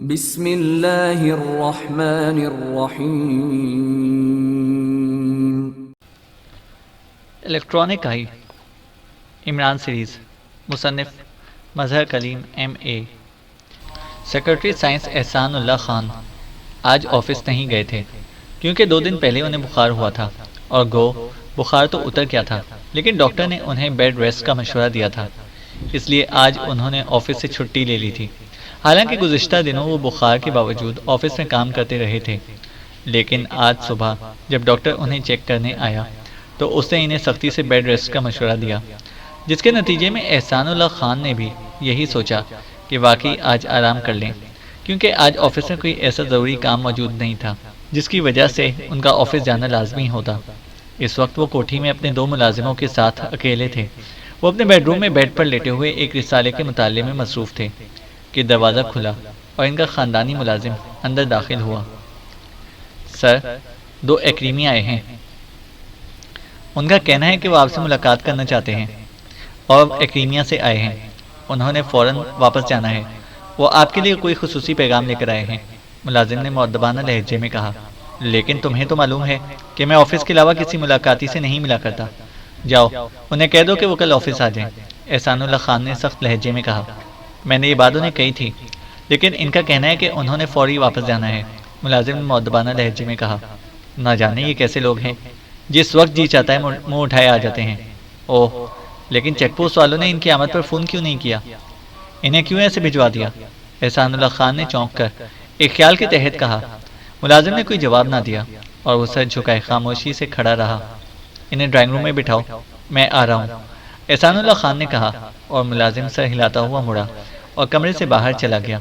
بسم اللہ الرحمن الرحیم۔ الیکٹرانک آئی عمران سیریز، مصنف مظہر کلیم MA۔ سیکرٹری سائنس احسان اللہ خان آج آفس نہیں گئے تھے کیونکہ 2 دن پہلے انہیں بخار ہوا تھا اور بخار تو اتر گیا تھا، لیکن ڈاکٹر نے انہیں بیڈ ریسٹ کا مشورہ دیا تھا، اس لیے آج انہوں نے آفس سے چھٹی لے لی تھی۔ حالانکہ گزشتہ دنوں وہ بخار کے باوجود آفس میں کام کرتے رہے تھے، لیکن آج صبح جب ڈاکٹر انہیں چیک کرنے آیا تو اس نے انہیں سختی سے بیڈ ریسٹ کا مشورہ دیا، جس کے نتیجے میں احسان اللہ خان نے بھی یہی سوچا کہ واقعی آج آرام کر لیں، کیونکہ آج آفس میں کوئی ایسا ضروری کام موجود نہیں تھا جس کی وجہ سے ان کا آفس جانا لازمی ہوتا۔ اس وقت وہ کوٹھی میں اپنے 2 ملازموں کے ساتھ اکیلے تھے۔ وہ اپنے بیڈ روم میں بیڈ پر لیٹے ہوئے ایک رسالے کے مطالعے میں مصروف تھے کہ دروازہ کھلا اور ان کا خاندانی ملازم اندر داخل ہوا۔ سر، 2 ایکریمی آئے ہیں، ان کا کہنا ہے کہ وہ آپ سے ملاقات کرنا چاہتے ہیں اور ایکریمیا سے آئے ہیں، انہوں نے فوراً واپس جانا ہے، وہ آپ کے لیے کوئی خصوصی پیغام لے کر آئے ہیں، ملازم نے مؤدبانہ لہجے میں کہا۔ لیکن تمہیں تو معلوم ہے کہ میں آفس کے علاوہ کسی ملاقاتی سے نہیں ملا کرتا، جاؤ انہیں کہہ دو کہ وہ کل آفس آ جائیں، احسان اللہ خان نے سخت لہجے میں کہا۔ میں نے یہ بات انہیں کہی تھی، لیکن ان کا کہنا ہے کہ انہوں نے فوری واپس جانا ہے، ملازم نے مؤدبانہ لہجے میں کہا۔ نہ جانے یہ کیسے لوگ ہیں، جس وقت جی چاہتا ہے منہ اٹھائے آ جاتے ہیں۔ اوہ، لیکن چیک پوسٹ والوں نے ان کی آمد پر فون کیوں نہیں کیا، انہیں کیوں ایسے بھجوا دیا، احسان اللہ خان نے چونک کر ایک خیال کے تحت کہا۔ ملازم نے کوئی جواب نہ دیا اور وہ سر جھکائے خاموشی سے کھڑا رہا۔ انہیں ڈرائنگ روم میں بٹھاؤ، میں آ رہا ہوں، احسان اللہ خان نے کہا، اور ملازم سر ہلاتا ہوا مڑا اور کمرے سے باہر چلا گیا۔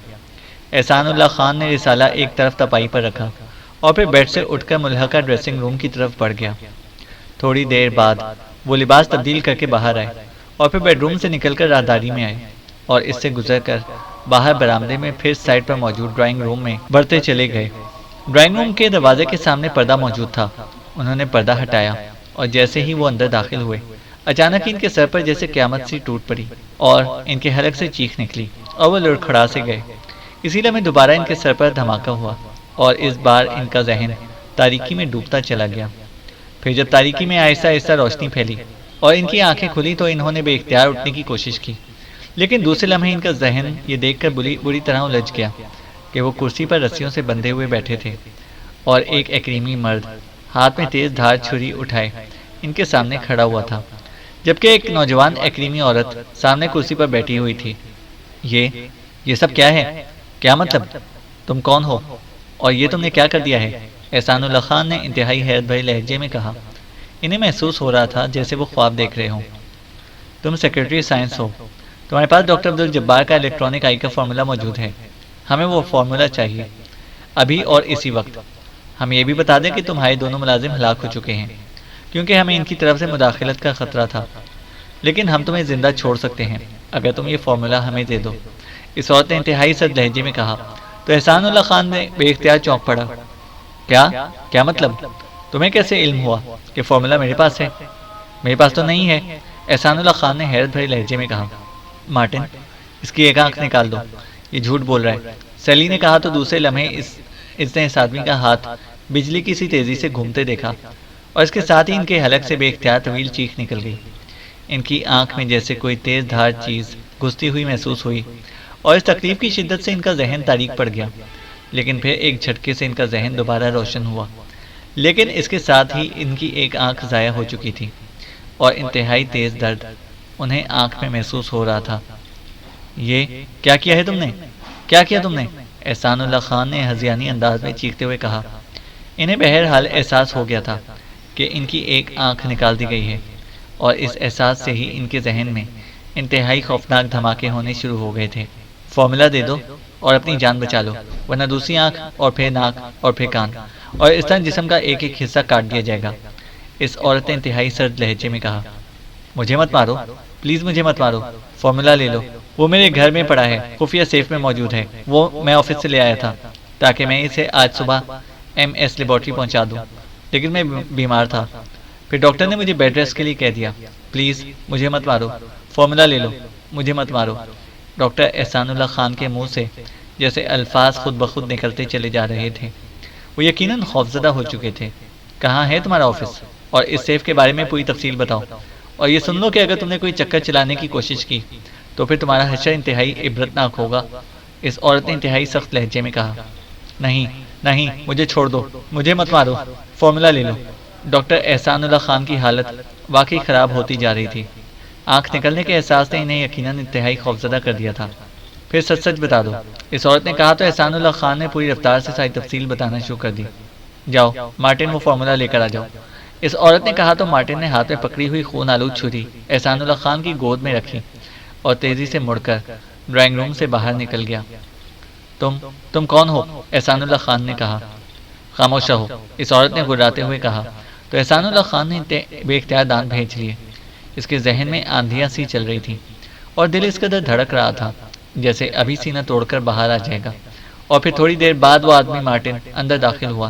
احسان اللہ خان نے رسالہ ایک طرف تپائی پر رکھا اور پھر بیڈ سے اٹھ کر ملحقہ ڈریسنگ روم کی طرف بڑھ گیا۔ تھوڑی دیر بعد وہ لباس تبدیل کر کے باہر آئے اور پھر بیڈ روم سے نکل کر راہداری میں آئے اور اس سے گزر کر باہر برآمدے میں پھر سائڈ پر موجود ڈرائنگ روم میں بڑھتے چلے گئے۔ ڈرائنگ روم کے دروازے کے سامنے پردہ موجود تھا، انہوں نے پردہ ہٹایا اور جیسے ہی وہ اندر داخل ہوئے، اچانک ان کے سر پر جیسے قیامت سی ٹوٹ پڑی اور ان کے حلق سے چیخ نکلی اور وہ لڑکھڑا سے گئے۔ اسی لمحے دوبارہ ان کے سر پر دھماکہ ہوا اور اس بار ان کا ذہن تاریکی میں ڈوبتا چلا گیا۔ پھر جب تاریکی میں آہستہ آہستہ روشنی پھیلی اور ان کی آنکھیں کھلی تو انہوں نے بے اختیار اٹھنے کی کوشش کی، لیکن دوسرے لمحے ان کا ذہن یہ دیکھ کر بری طرح الجھ گیا کہ وہ کرسی پر رسیوں سے بندھے ہوئے بیٹھے تھے اور ایک ایکریمی مرد ہاتھ میں تیز دھار چھری اٹھائے ان کے سامنے کھڑا ہوا تھا، جبکہ ایک نوجوان ایکریمی عورت سامنے کرسی پر بیٹھی ہوئی تھی۔ یہ سب کیا ہے؟ کیا مطلب؟ تم کون ہو اور یہ تم نے کیا کر دیا ہے؟ احسان اللہ خان نے انتہائی حیرت بھرے لہجے میں کہا۔ انہیں محسوس ہو رہا تھا جیسے وہ خواب دیکھ رہے ہوں۔ تم سیکرٹری سائنس ہو، تمہارے پاس ڈاکٹر عبدالجبار کا الیکٹرانک آئی کا فارمولا موجود ہے، ہمیں وہ فارمولا چاہیے ابھی اور اسی وقت۔ ہم یہ بھی بتا دیں کہ تمہارے 2 ملازم ہلاک ہو چکے ہیں کیونکہ ہمیں ان کی طرف سے مداخلت کا خطرہ تھا، لیکن ہم تمہیں زندہ چھوڑ سکتے ہیں اگر تم یہ فارمولا ہمیں دے دو، اس عورت نے انتہائی سرد لہجے میں کہا۔ تو احسان اللہ خان نے بے اختیار چونک پڑا۔ کیا مطلب؟ تمہیں کیسے علم ہوا کہ فارمولا میرے پاس ہے؟ میرے پاس تو نہیں ہے، احسان اللہ خان نے حیرت بھرے لہجے میں کہا۔ مارٹن، اس کی ایک آنکھ نکال دو، یہ جھوٹ بول رہا ہے، سیلی نے کہا تو دوسرے لمحے اس نے اس آدمی کا ہاتھ بجلی کی سی تیزی سے گھومتے دیکھا اور اس کے ساتھ ہی ان کے حلق سے بے اختیار طویل چیخ نکل گئی۔ ان کی آنکھ میں جیسے کوئی تیز دھار چیز گھستی ہوئی محسوس ہوئی اور اس تکلیف کی شدت سے ان کا ذہن تاریک پڑ گیا، لیکن پھر ایک جھٹکے سے ان کا ذہن دوبارہ روشن ہوا، لیکن اس کے ساتھ ہی ان کی ایک آنکھ ضائع ہو چکی تھی اور انتہائی تیز درد انہیں آنکھ میں محسوس ہو رہا تھا۔ یہ کیا کیا ہے تم نے؟ کیا کیا تم نے؟ احسان اللہ خان نے ہذیانی انداز میں چیختے ہوئے کہا۔ انہیں بہرحال احساس ہو گیا تھا کہ ان کی ایک آنکھ نکال دی گئی ہے اور اس احساس سے ہی ان کے ذہن میں انتہائی خوفناک دھماکے ہونے شروع ہو گئے تھے۔ فارمولا دے دو اور اپنی جان بچا لو، ورنہ دوسری آنکھ اور پھر ناک اور پھر کان اور اس طرح جسم کا ایک ایک حصہ کاٹ دیا جائے گا، اس عورت نے انتہائی سرد لہجے میں کہا۔ مجھے مت مارو، پلیز مجھے مت مارو، فارمولا لے لو، وہ میرے گھر میں پڑا ہے، خفیہ سیف میں موجود ہے، وہ میں آفس سے لے آیا تھا تاکہ میں اسے آج صبح MS لیبارٹری پہنچا دوں، لیکن میں بیمار تھا، پھر ڈاکٹر نے مجھے بیڈ ریسٹ کے لیے کہہ دیا، پلیز مجھے مت مارو، فارمولا لے لو، مجھے مت مارو۔ ڈاکٹر احسان اللہ خان کے منہ سے جیسے الفاظ خود بخود نکلتے چلے جا رہے تھے۔ وہ یقیناً خوفزدہ ہو چکے تھے۔ کہاں ہے تمہارا آفس؟ اور اس سیف کے بارے میں پوری تفصیل بتاؤ، اور یہ سن لو کہ اگر تم نے کوئی چکر چلانے کی کوشش کی تو پھر تمہارا حشر انتہائی عبرتناک ہوگا۔ اس عورت نے انتہائی سخت لہجے میں کہا۔ نہیں نہیں، مجھے چھوڑ دو، مجھے مت مارو، فارمولا لے لو۔ ڈاکٹر احسان اللہ خان کی حالت واقعی خراب ہوتی جا رہی تھی۔ آنکھ نکلنے کے احساس نے انہیں یقیناً انتہائی خوفزدہ کر دیا تھا۔ پھر سچ سچ بتا دو، اس عورت نے کہا تو احسان اللہ خان نے پوری رفتار سے ساری تفصیل بتانا شروع کر دی۔ جاؤ مارٹن، وہ فارمولا لے کر آ جاؤ، اس عورت نے کہا تو مارٹن نے ہاتھ میں پکڑی ہوئی خون آلود چھری احسان اللہ خان کی گود میں رکھی اور تیزی سے مڑ کر ڈرائنگ روم سے باہر نکل گیا۔ تم کون ہو؟ احسان اللہ خان نے کہا۔ خاموش رہو، اس عورت نے گھراتے ہوئے کہا تو احسان اللہ خان نے بے اختیار دانت بھینچ لیے۔ اس کے ذہن میں آندھیاں سی چل رہی تھی اور دل اس قدر دھڑک رہا تھا جیسے ابھی سینہ توڑ کر باہر آ جائے گا۔ اور پھر تھوڑی دیر بعد وہ آدمی مارٹن اندر داخل ہوا۔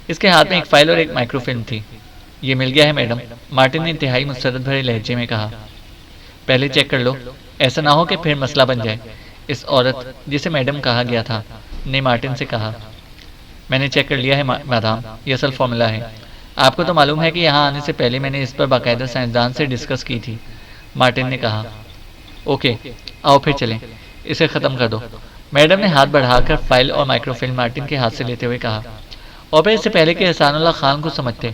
اس کے ہاتھ میں ایک فائل اور ایک مائکرو فلم تھی۔ یہ مل گیا ہے میڈم، مارٹن نے انتہائی مسرت بھرے لہجے میں کہا۔ پہلے چیک کر لو، ایسا نہ ہو کہ پھر مسئلہ بن جائے۔ اس عورت جسے میڈم کہا گیا تھا نے مارٹن سے کہا۔ میں نے چیک کر لیا ہے میڈم، یہ اصل فارمولا ہے۔ آپ کو تو معلوم ہے کہ یہاں آنے سے پہلے میں نے اس پر باقاعدہ سائنسدان سے ڈسکس کی تھی، مارٹن نے کہا۔ اوکے آؤ پھر چلیں، اسے ختم کر دو، میڈم نے ہاتھ بڑھا کر فائل اور مائکرو فلم مارٹن کے ہاتھ سے لیتے ہوئے کہا۔ اور پھر اس سے پہلے کہ احسان اللہ خان کو سمجھتے،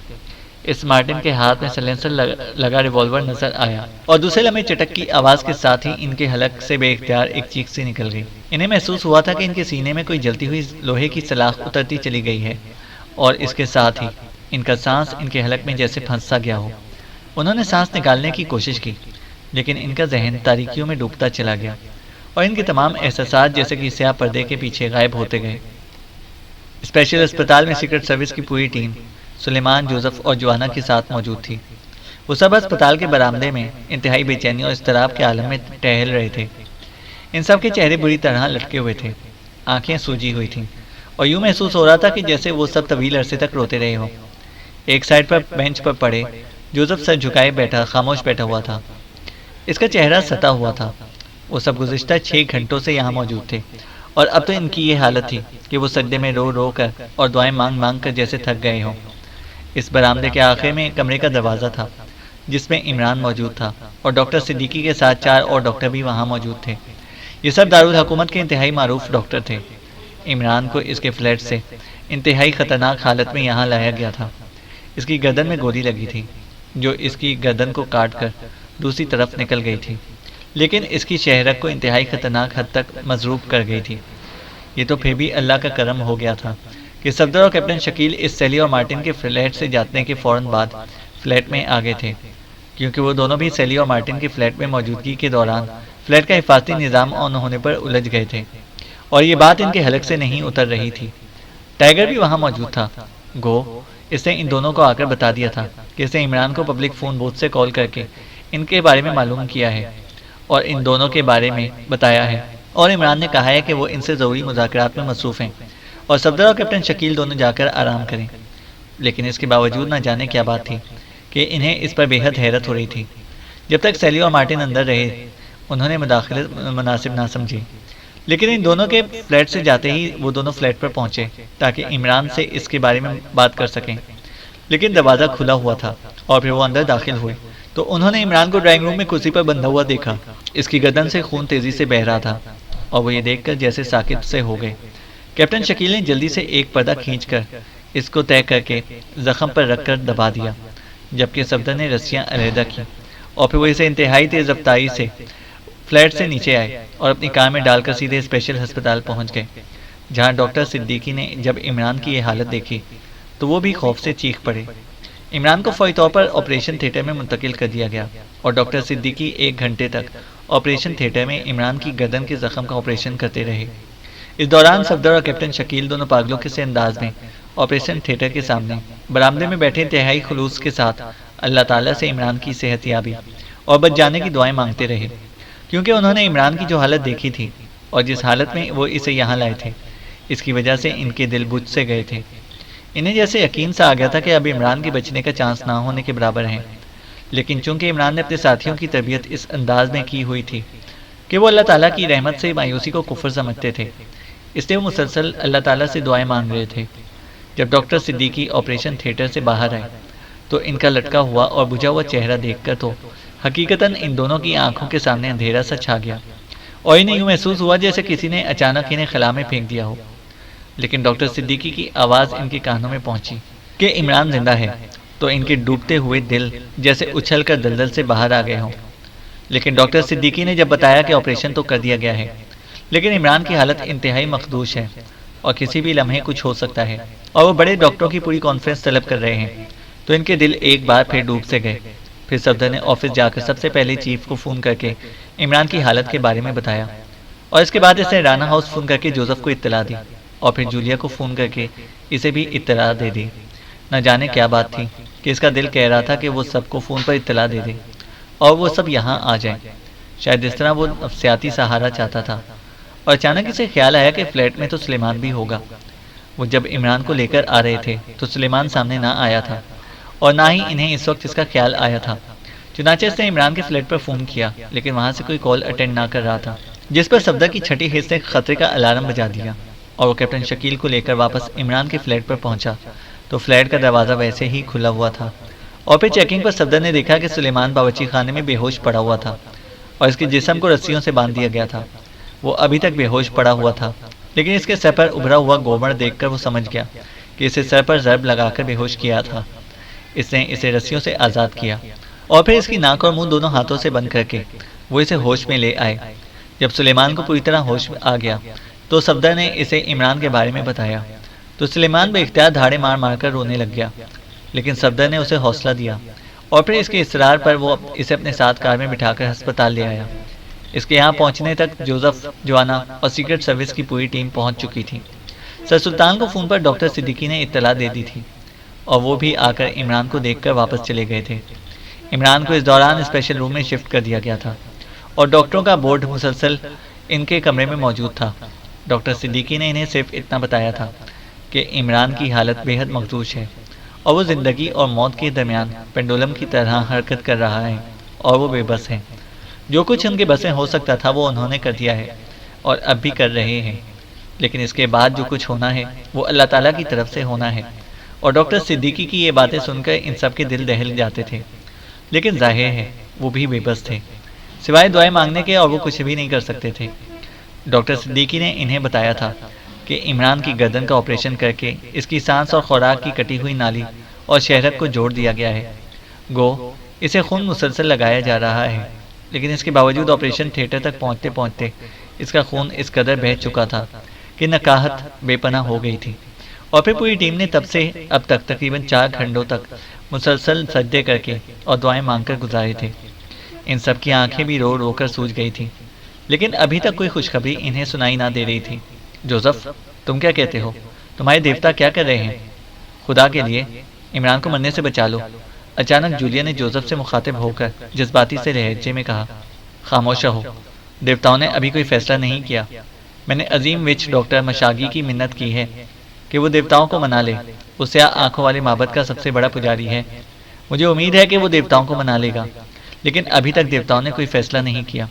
اس مارٹن کے ہاتھ میں سلنسر لگا ریوالور نظر آیا اور دوسرے لمحے چٹک کی آواز کے ساتھ ہی ان کے حلق سے بے اختیار ایک چیخ سی نکل گئی۔ انہیں محسوس ہوا تھا کہ ان کے سینے میں کوئی جلتی ہوئی لوہے کی سلاخ اترتی چلی گئی ہے اور اس کے ساتھ ہی ان کا سانس ان کے حلق میں جیسے پھنس سا گیا ہو۔ انہوں نے سانس نکالنے کی کوشش کی لیکن ان کا ذہن تاریکیوں میں ڈوبتا چلا گیا اور ان کے تمام احساسات جیسے کہ سیاہ پردے کے پیچھے غائب ہوتے گئے۔ اسپیشل اسپتال میں سیکرٹ سروس کی پوری ٹیم سلیمان، جوزف اور جوانا کے ساتھ موجود تھی۔ وہ سب اسپتال کے برآمدے میں انتہائی بے چینی اور اضطراب کے عالم میں ٹہل رہے تھے۔ ان سب کے چہرے بری طرح لٹکے ہوئے تھے، آنکھیں سوجی ہوئی تھیں اور یوں محسوس ہو رہا تھا کہ جیسے وہ سب طویل عرصے تک روتے رہے ہوں۔ ایک سائڈ پر بینچ پر پڑے جوزف سر جھکائے بیٹھا خاموش بیٹھا ہوا تھا۔ اس کا چہرہ ستا ہوا تھا۔ وہ سب گزشتہ 6 گھنٹوں سے یہاں موجود تھے اور اب تو ان کی یہ حالت تھی کہ وہ سجدے میں رو رو کر اور دعائیں مانگ مانگ کر جیسے تھک گئے ہوں۔ اس برآمدے کے آخر میں کمرے کا دروازہ تھا جس میں عمران موجود تھا اور ڈاکٹر صدیقی کے ساتھ 4 اور ڈاکٹر بھی وہاں موجود تھے۔ یہ سب دارالحکومت کے انتہائی معروف ڈاکٹر تھے۔ عمران کو اس کے فلیٹ سے انتہائی خطرناک حالت میں یہاں لایا گیا تھا۔ اس کی گردن میں گولی لگی تھی جو اس کی گردن کو کاٹ کر دوسری طرف نکل گئی تھی، لیکن اس کی شہرت کو انتہائی خطرناک حد تک مضروب کر گئی تھی۔ یہ تو پھر بھی اللہ کا کرم ہو گیا تھا کہ صفدر اور کیپٹن شکیل اس سیلی اور مارٹن کے فلیٹ سے جانے کے فوراً بعد فلیٹ میں آ گئے تھے، کیونکہ وہ دونوں بھی سیلی اور مارٹن کے فلیٹ میں موجودگی کے دوران فلیٹ کا حفاظتی نظام آن ہونے پر الجھ گئے تھے اور یہ بات ان کے حلق سے نہیں اتر رہی تھی۔ ٹائیگر بھی وہاں موجود تھا۔ گو اس نے ان دونوں کو آ کر بتا دیا تھا کہ اس نے عمران کو پبلک فون بوتھ سے کال کر کے ان کے بارے میں معلوم کیا ہے اور ان دونوں کے بارے میں بتایا ہے، اور عمران نے کہا ہے کہ وہ ان سے ضروری مذاکرات میں مصروف ہیں اور صفدر اور کیپٹن شکیل دونوں جا کر آرام کریں۔ لیکن اس کے باوجود نہ جانے کیا بات تھی کہ انہیں اس پر بے حد حیرت ہو رہی تھی۔ جب تک سیلی اور مارٹن اندر رہے انہوں نے مداخلت مناسب نہ سمجھی، لیکن ان دونوں کے فلیٹ سے جاتے ہی وہ دونوں فلیٹ پر پہنچے تاکہ عمران سے اس کے بارے میں بات کر سکیں۔ لیکن دروازہ کھلا ہوا تھا اور پھر وہ اندر داخل ہوئے تو انہوں نے عمران کو ڈرائنگ روم میں کرسی پر بندھا ہوا دیکھا۔ اس کی گردن سے خون تیزی سے بہہ رہا تھا اور وہ یہ دیکھ کر جیسے ساکت سے ہو گئے۔ کیپٹن شکیل نے جلدی سے ایک پردہ کھینچ کر اس کو طے کر کے زخم پر رکھ کر دبا دیا، جبکہ صفدر نے رسیاں علیحدہ کی اور پھر وہ اسے انتہائی تیز رفتاری سے فلیٹ سے نیچے آئے اور اپنی کار میں ڈال کر سیدھے اسپیشل ہسپتال پہنچ گئے، جہاں ڈاکٹر صدیقی نے جب عمران کی یہ حالت دیکھی تو وہ بھی خوف سے چیخ پڑے۔ عمران کو فوری طور پر آپریشن تھیٹر میں منتقل کر دیا گیا اور ڈاکٹر صدیقی 1 گھنٹے تک آپریشن تھیٹر میں عمران کی گردن کے زخم کا آپریشن کرتے رہے۔ اس دوران صفدر اور کیپٹن شکیل دونوں پاگلوں کے سے انداز میں آپریشن تھیٹر کے سامنے برآمدے میں بیٹھے انتہائی خلوص کے ساتھ اللہ تعالیٰ سے عمران کی صحت یابی اور بچ جانے کی دعائیں مانگتے رہے، کیونکہ انہوں نے عمران کی جو حالت دیکھی تھی اور جس حالت میں وہ اسے یہاں لائے تھے، اس کی وجہ سے ان کے دل بجھ سے گئے تھے۔ انہیں جیسے یقین سا آ گیا تھا کہ اب عمران کے بچنے کا چانس نہ ہونے کے برابر ہیں، لیکن چونکہ عمران نے اپنے ساتھیوں کی تربیت اس انداز میں کی ہوئی تھی کہ وہ اللہ تعالیٰ کی رحمت سے مایوسی کو کفر سمجھتے تھے، اس لیے وہ مسلسل اللہ تعالیٰ سے دعائیں مانگ رہے تھے۔ جب ڈاکٹر صدیقی آپریشن تھیٹر سے باہر آئے تو ان کا لٹکا ہوا اور بجھا ہوا چہرہ دیکھ کر تو حقیقتاً ان دونوں کی آنکھوں کے سامنے اندھیرا سا چھا گیا، اور انہیں یوں محسوس ہوا جیسے کسی نے اچانک انہیں خلا میں پھینک دیا ہو۔ لیکن ڈاکٹر صدیقی کی آواز ان کے کانوں میں پہنچی کہ عمران زندہ ہے، تو ان کے ڈوبتے ہوئے دل جیسے اچھل کر دلدل سے باہر آ گئے ہوں۔ لیکن ڈاکٹر صدیقی نے جب بتایا کہ آپریشن تو کر دیا گیا ہے، لیکن عمران کی حالت انتہائی مخدوش ہے اور کسی بھی لمحے کچھ ہو سکتا ہے، اور وہ بڑے ڈاکٹروں کی پوری کانفرنس طلب کر رہے ہیں، تو ان کے دل ایک بار پھر ڈوب سے گئے۔ پھر صفدر نے آفس جا کر سب سے پہلے چیف کو فون کر کے عمران کی حالت کے بارے میں بتایا، اور اس کے بعد اس نے رانا ہاؤس فون کر کے جوزف کو اطلاع دی، اور پھر جولیا کو فون کر کے اسے بھی اطلاع دے دی۔ نہ جانے کیا بات تھی کہ اس کا دل کہہ رہا تھا کہ وہ سب کو فون پر اطلاع دے دے اور وہ سب یہاں آ جائیں۔ شاید اس طرح وہ نفسیاتی سہارا چاہتا تھا، اور اچانک اسے خیال آیا کہ فلیٹ میں تو سلیمان بھی ہوگا۔ وہ جب عمران کو لے کر آ رہے تھے تو سلیمان سامنے نہ آیا تھا، اور نہ ہی انہیں اس وقت اس کا خیال آیا تھا۔ چنانچہ اس نے عمران کے فلیٹ پر فون کیا، لیکن وہاں سے کوئی کال اٹینڈ نہ کر رہا تھا، جس پر صفدر کی چھٹی حص نے خطرے کا الارم بجا دیا، اور وہ کیپٹن شکیل کو لے کر واپس عمران کے فلیٹ پر پہنچا تو فلیٹ کا دروازہ ویسے ہی کھلا ہوا تھا، اور پھر چیکنگ پر صفدر نے دیکھا کہ سلیمان باورچی خانے میں بے ہوش پڑا ہوا تھا، اور اس کے جسم کو رسیوں سے باندھ دیا گیا تھا۔ وہ ابھی تک بے ہوش پڑا ہوا تھا، لیکن اس کے سر پر ابھرا ہوا گوبر دیکھ کر وہ سمجھ گیا کہ اسے سر پر ضرب لگا کر بے ہوش کیا تھا۔ اس نے اسے رسیوں سے آزاد کیا، اور پھر اس کی ناک اور منہ دونوں ہاتھوں سے بند کر کے وہ اسے ہوش میں لے آئے۔ جب سلیمان کو پوری طرح ہوش آ گیا تو صفدر نے اسے عمران کے بارے میں بتایا، تو سلیمان بے اختیار دھاڑے مار مار کر رونے لگ گیا، لیکن صفدر نے اسے حوصلہ دیا، اور پھر اس کے اصرار پر وہ اسے اپنے ساتھ کار میں بٹھا کر ہسپتال لے آیا۔ اس کے یہاں پہنچنے تک جوزف، جوانا اور سیکرٹ سروس کی پوری ٹیم پہنچ چکی تھی۔ سر سلطان کو فون پر ڈاکٹر صدیقی نے اطلاع دے دی تھی، اور وہ بھی آ کر عمران کو دیکھ کر واپس چلے گئے تھے۔ عمران کو اس دوران اسپیشل روم میں شفٹ کر دیا گیا تھا، اور ڈاکٹروں کا بورڈ مسلسل ان کے کمرے میں موجود تھا۔ ڈاکٹر صدیقی نے انہیں صرف اتنا بتایا تھا کہ عمران کی حالت بے حد مخدوش ہے، اور وہ زندگی اور موت کے درمیان پینڈولم کی طرح حرکت کر رہا ہے، اور وہ بے بس ہے۔ جو کچھ ان کے بس میں ہو سکتا تھا وہ انہوں نے کر دیا ہے، اور اب بھی کر رہے ہیں، لیکن اس کے بعد جو کچھ ہونا ہے وہ اللہ تعالیٰ کی طرف سے ہونا ہے۔ اور ڈاکٹر صدیقی کی یہ باتیں سن کر ان سب کے دل دہل جاتے تھے، لیکن ظاہر ہے وہ بھی بے بس تھے، سوائے دعائیں مانگنے کے اور وہ کچھ بھی نہیں کر سکتے تھے۔ ڈاکٹر صدیقی نے انہیں بتایا تھا کہ عمران کی گردن کا آپریشن کر کے اس کی سانس اور خوراک کی کٹی ہوئی نالی اور شہرت کو جوڑ دیا گیا ہے، گو اسے خون مسلسل لگایا جا رہا ہے، لیکن اس کے باوجود آپریشن تھیٹر تک پہنچتے پہنچتے اس کا خون اس قدر بہہ چکا تھا کہ نکاہت بے پناہ ہو گئی تھی۔ اور پھر پوری ٹیم نے تب سے اب تک تقریباً 4 گھنٹوں تک مسلسل سجدے کر کے اور دعائیں مانگ کر گزارے تھے۔ ان سب کی آنکھیں بھی رو رو کر سوج گئی تھیں، لیکن ابھی تک کوئی خوشخبری انہیں سنائی نہ دے رہی تھی۔ جوزف، تم کیا کہتے ہو؟ تمہارے دیوتا کیا کر رہے ہیں؟ خدا کے لیے عمران کو مرنے سے بچا لو۔ اچانک جولیا نے جوزف سے مخاطب ہو کر جذباتی سے لہجے میں کہا۔ خاموش رہو، دیوتاؤں نے ابھی کوئی فیصلہ نہیں کیا۔ میں نے عظیم وچ ڈاکٹر مشاگی کی منت کی ہے کہ وہ دیوتاؤں کو منا لے۔ وہ سیاہ آنکھوں والے معبد کا سب سے بڑا پجاری ہے، مجھے امید ہے کہ وہ دیوتاؤں کو منا لے گا، لیکن ابھی تک دیوتاؤں نے کوئی فیصلہ نہیں کیا،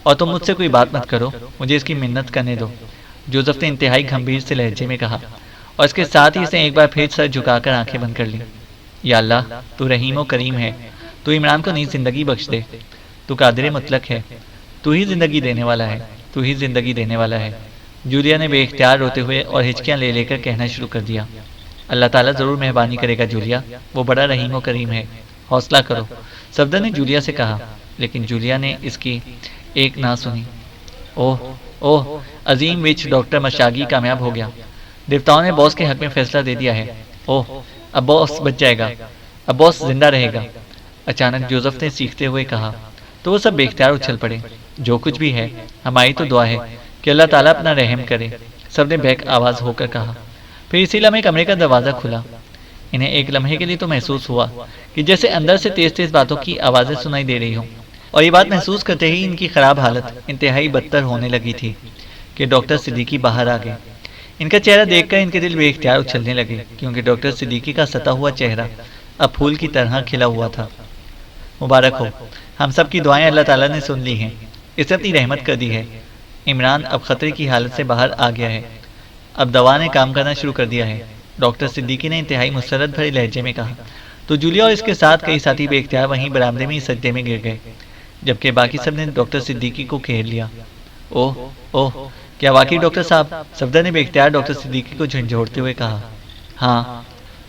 اور تم مجھ سے کوئی بات مت کرو، مجھے اس کی منت کرنے دو، جوزف نے انتہائی گھمبیر سے لہجے میں کہا، اور اس کے ساتھ ہی اس نے ایک بار پھر سر جھکا کر آنکھیں بند کر لیں۔ یا اللہ، تو رحیم و کریم ہے، تو عمران کو نئی زندگی بخش دے، تو قادر مطلق ہے، تو ہی زندگی دینے والا ہے، تو ہی زندگی دینے والا ہے۔ جولیا نے بے اختیار روتے ہوئے اور ہچکیاں لے لے کر کہنا شروع کر دیا۔ اللہ تعالیٰ ضرور مہربانی کرے گا جولیا، وہ بڑا رحیم و کریم ہے، حوصلہ کرو، صفدر نے جولیا سے کہا، لیکن جولیا نے اس کی ایک نہ سنی۔ اوہ اوہ، عظیم وچ ڈاکٹر مشاگی کامیاب ہو گیا، دیوتاؤں نے باس کے حق میں فیصلہ دے دیا ہے، اوہ اب باس بچ جائے گا، اب باس زندہ رہے گا، اچانک جوزف نے سیکھتے ہوئے کہا۔ تو وہ سب بے اختیار اچھل پڑے۔ جو کچھ بھی ہے، ہماری تو دعا ہے کہ اللہ تعالیٰ اپنا رحم کرے، سب نے بیک آواز ہو کر کہا۔ پھر اسی لمحے کمرے کا دروازہ کھلا۔ انہیں ایک لمحے کے لیے تو محسوس ہوا کہ جیسے اندر سے تیز تیز باتوں کی آوازیں سنائی دے رہی ہوں، اور یہ بات محسوس کرتے ہی ان کی خراب حالت انتہائی بدتر ہونے لگی تھی کہ ڈاکٹر صدیقی باہر آ گئے۔ ان کا چہرہ دیکھ کر ان کے دل بے اختیار اچھلنے لگے، کیونکہ ڈاکٹر صدیقی کا ستا ہوا چہرہ اب پھول کی طرح کھلا ہوا تھا۔ مبارک ہو، ہم سب کی دعائیں اللہ تعالیٰ نے سن لی ہیں، اس نے اپنی رحمت کر دی ہے، عمران اب خطرے کی حالت سے باہر آ گیا ہے، اب دوا نے کام کرنا شروع کر دیا ہے، ڈاکٹر صدیقی نے انتہائی مسرت بھرے لہجے میں کہا۔ تو جولیا اور اس کے ساتھ کئی ساتھی بے اختیار وہیں برآمدے میں ہی سجدے میں گر گئے، جبکہ باقی سب نے ڈاکٹر صدیقی کو گھیر لیا۔ اوہ اوہ، کیا واقعی ڈاکٹر صاحب؟ صفدر نے بے اختیار ڈاکٹر صدیقی کو جھنجھوڑتے ہوئے کہا۔ ہاں،